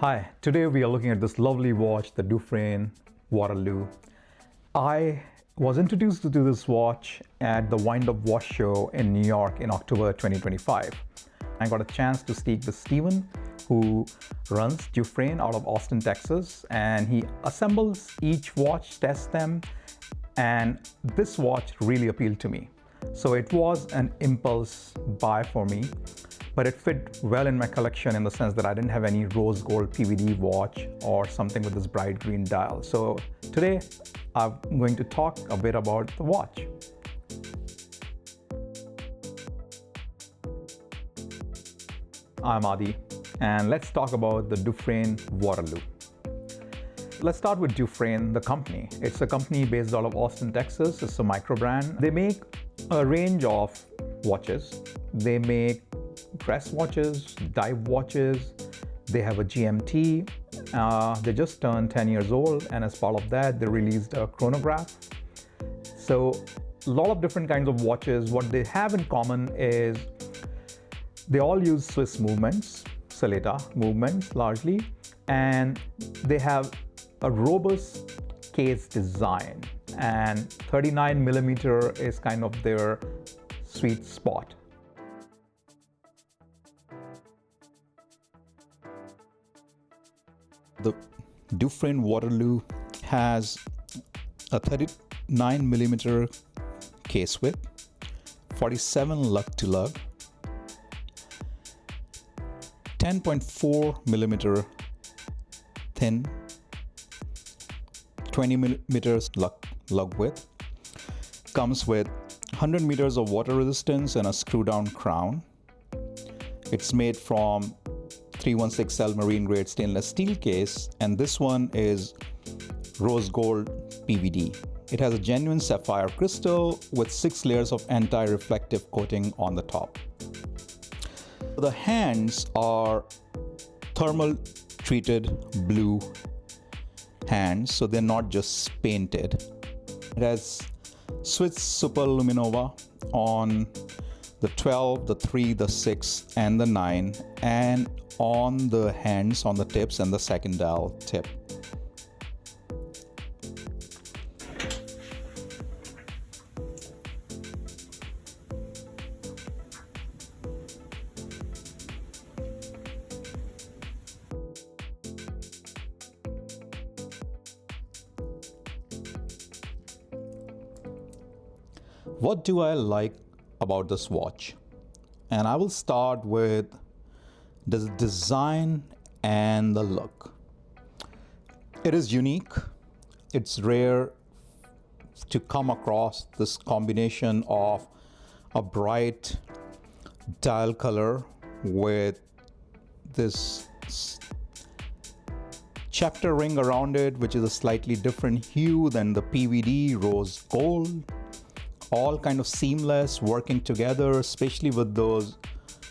Hi, today we are looking at this lovely watch, the DuFrane Waterloo. I was introduced to this watch at the Wind Up Watch Show in New York in October 2025. I got a chance to speak with Steven, who runs DuFrane out of Austin, Texas, and he assembles each watch, tests them, and this watch really appealed to me. So it was an impulse buy for me, but it fit well in my collection in the sense that I didn't have any rose gold PVD watch or something with this bright green dial. So today I'm going to talk a bit about the watch. I'm Adi, and let's talk about the DuFrane Waterloo. Let's start with DuFrane, the company. It's a company based out of Austin, Texas. It's a microbrand. They make a range of watches. They make dress watches, dive watches. They have a GMT. They just turned 10 years old, and as part of that, they released a chronograph. So a lot of different kinds of watches. What they have in common is they all use Swiss movements, Saletta movements largely, and they have a robust case design, and 39 millimeter is kind of their sweet spot. The DuFrane Waterloo has a 39 millimeter case width, 47 lug to lug, 10.4 millimeter thin, 20 millimeters lug width. Comes with 100 meters of water resistance and a screw down crown. It's made from 316L marine grade stainless steel case, and this one is rose gold PVD. It has a genuine sapphire crystal with 6 layers of anti-reflective coating on the top. The hands are thermal treated blue hands, so they're not just painted. It has Swiss Super Luminova on the 12, the 3, the 6, and the 9, and on the hands, on the tips, and the second dial tip. What do I like about this watch? And I will start with the design and the look. It is unique. It's rare to come across this combination of a bright dial color with this chapter ring around it, which is a slightly different hue than the PVD rose gold. All kind of seamless, working together, especially with those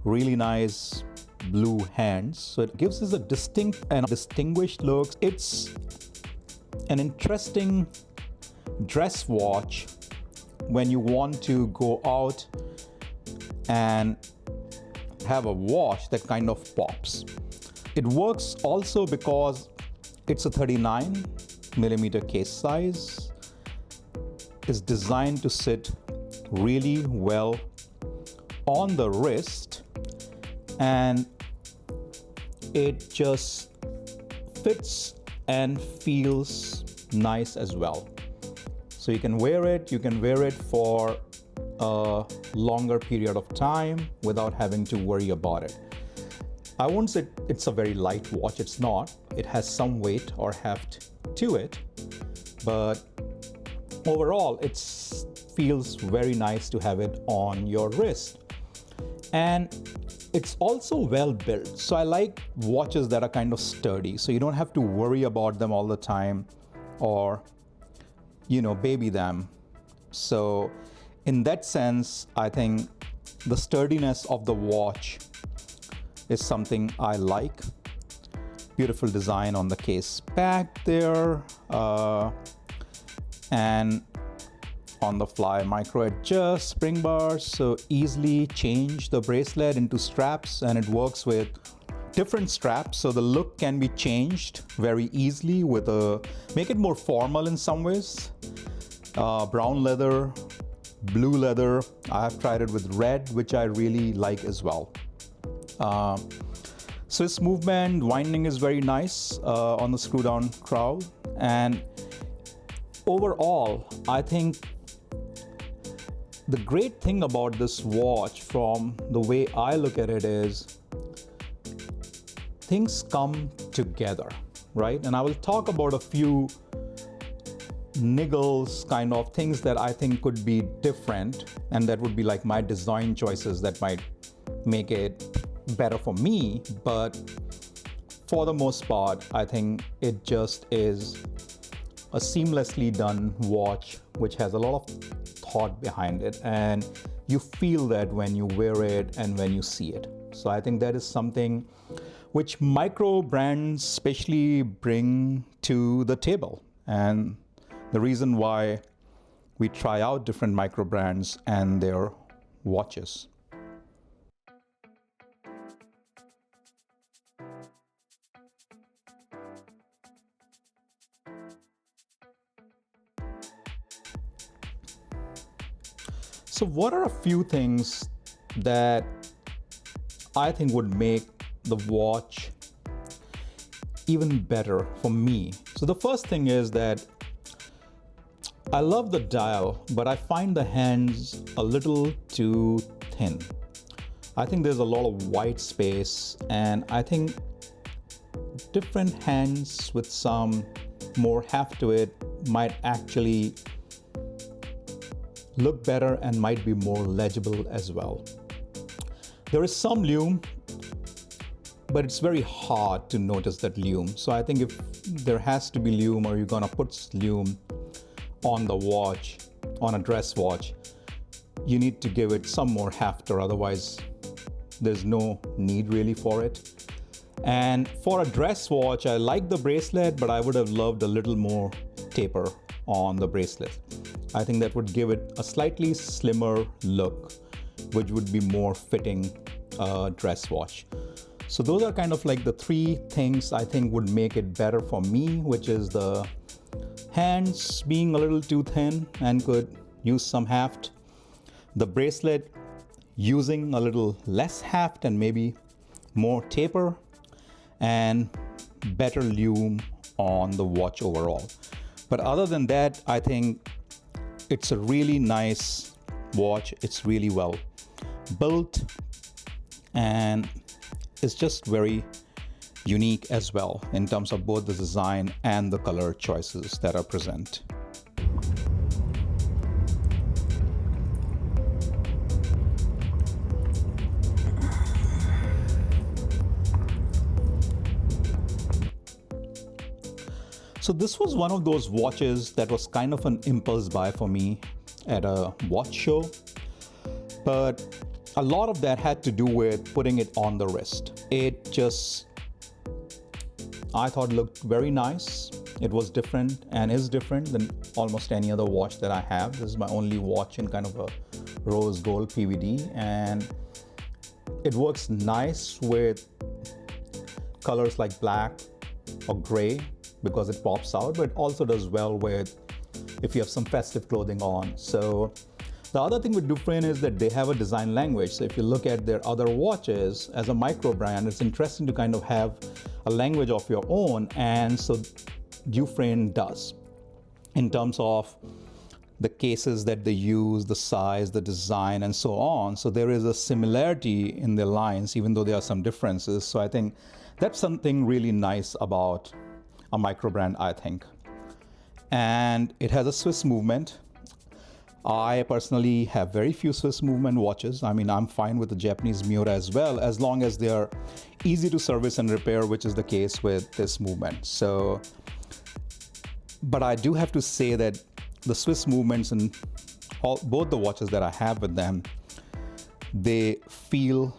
really nice blue hands. So it gives us a distinct and distinguished look. It's an interesting dress watch when you want to go out and have a watch that kind of pops. It works also because it's a 39 millimeter case size. Is designed to sit really well on the wrist, and it just fits and feels nice as well. So you can wear it for a longer period of time without having to worry about it. I won't say it's a very light watch, it's not. It has some weight or heft to it, but overall, it feels very nice to have it on your wrist. And it's also well built. So I like watches that are kind of sturdy, so you don't have to worry about them all the time or, baby them. So in that sense, I think the sturdiness of the watch is something I like. Beautiful design on the case back there. And on the fly micro adjust spring bars, so easily change the bracelet into straps, and it works with different straps, so the look can be changed very easily with make it more formal in some ways. Brown leather, blue leather. I have tried it with red, which I really like as well. Swiss movement, winding is very nice on the screw down crown, and overall I think the great thing about this watch from the way I look at it is things come together, right? And I will talk about a few niggles, kind of things that I think could be different, and that would be like my design choices that might make it better for me. But for the most part, I think it just is a seamlessly done watch which has a lot of thought behind it, and you feel that when you wear it and when you see it. So I think that is something which micro brands especially bring to the table, and the reason why we try out different micro brands and their watches. So what are a few things that I think would make the watch even better for me? So the first thing is that I love the dial, but I find the hands a little too thin. I think there's a lot of white space, and I think different hands with some more heft to it might actually look better and might be more legible as well. There is some lume, but it's very hard to notice that lume. So I think if there has to be lume, or you're gonna put lume on the watch, on a dress watch, you need to give it some more heft, or otherwise there's no need really for it. And for a dress watch, I like the bracelet, but I would have loved a little more taper on the bracelet. I think that would give it a slightly slimmer look, which would be more fitting dress watch. So those are kind of like the three things I think would make it better for me, which is the hands being a little too thin and could use some heft, the bracelet using a little less heft and maybe more taper, and better lume on the watch overall. But other than that, I think it's a really nice watch. It's really well built, and it's just very unique as well in terms of both the design and the color choices that are present. So this was one of those watches that was kind of an impulse buy for me at a watch show, but a lot of that had to do with putting it on the wrist. It just, I thought, looked very nice. It was different and is different than almost any other watch that I have. This is my only watch in kind of a rose gold PVD, and it works nice with colors like black or gray because it pops out, but it also does well with if you have some festive clothing on. So the other thing with DuFrane is that they have a design language. So if you look at their other watches as a micro brand, it's interesting to kind of have a language of your own, and so DuFrane does in terms of the cases that they use, the size, the design, and so on. So there is a similarity in their lines, even though there are some differences. So I think that's something really nice about a micro brand, I think. And it has a Swiss movement. I personally have very few Swiss movement watches. I mean, I'm fine with the Japanese Miura as well, as long as they are easy to service and repair, which is the case with this movement. So, but I do have to say that the Swiss movements and both the watches that I have with them, they feel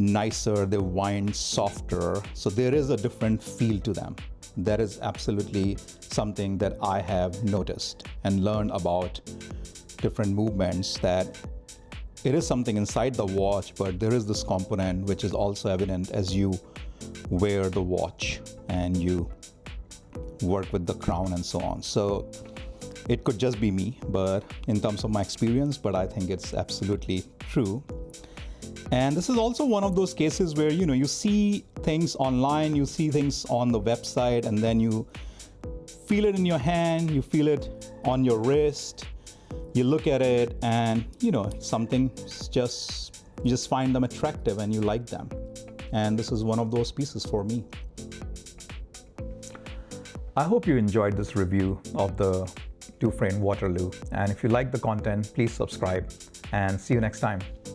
nicer, they wind softer. So there is a different feel to them. That is absolutely something that I have noticed and learned about different movements, that it is something inside the watch, but there is this component which is also evident as you wear the watch and you work with the crown and so on. So it could just be me, but in terms of my experience, but I think it's absolutely true. And this is also one of those cases where, you see things online, you see things on the website, and then you feel it in your hand, you feel it on your wrist, you look at it, and something you just find them attractive and you like them. And this is one of those pieces for me. I hope you enjoyed this review of the DuFrane Waterloo. And if you like the content, please subscribe and see you next time.